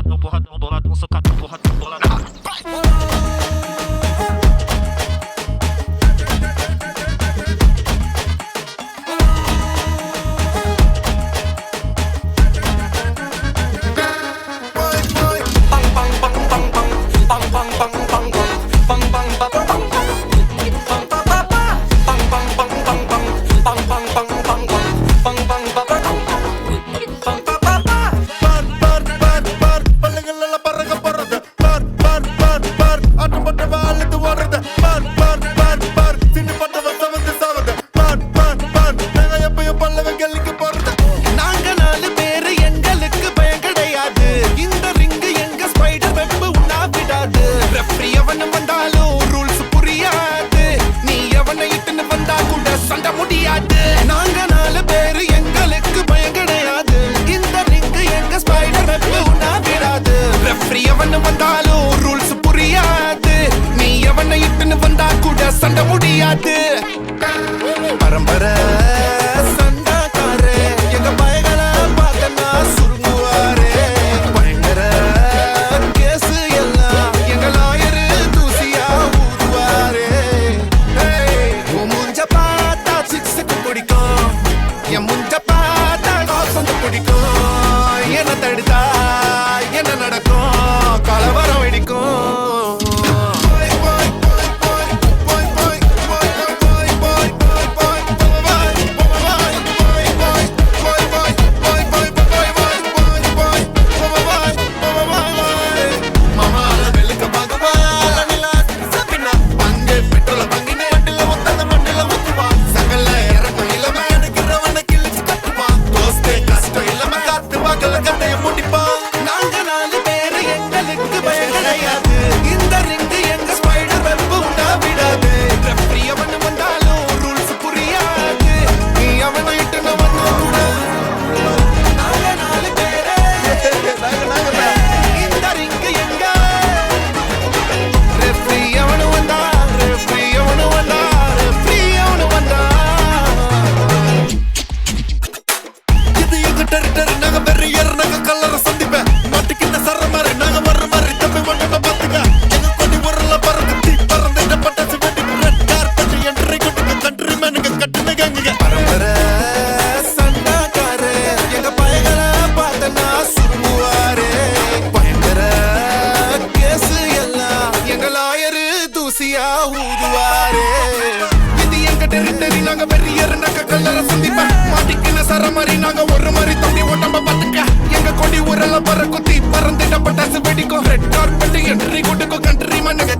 porradão, boladão, socadão, porradão, boladão. சண்ட முடியாது பரம்பர சண்டாக்காரே எங்க பயங்களை பார்த்தனா சுருங்குவாரே பயங்கர கேசு எல்லாம் எங்க லாயரு தூசியா ஊதுவாரே முஞ்ச பார்த்தா சிக்ஸுக்கு பிடிக்கும் என் முஞ்ச பார்த்தா காசந்து பிடிக்கும் என்ன தடுத்தா என்ன நடக்கும் கலவரம் வெடிக்கும் நாங்க வெறியர் நாங்க கல்லற சந்திப்ப மாட்டிக்கின சர மாதிரி நாங்க ஒரு மாதிரி தம்பி ஓட்டம்ப பாத்துக்க எங்க கொடி ஊரெல்லாம் பற குத்தி பறந்துட்ட பட்டாசு வெடிக்கும் ரெட் கார்பெட் என்ட்ரி கொடுக்கும் கண்ட்ரி மண்ணுங்க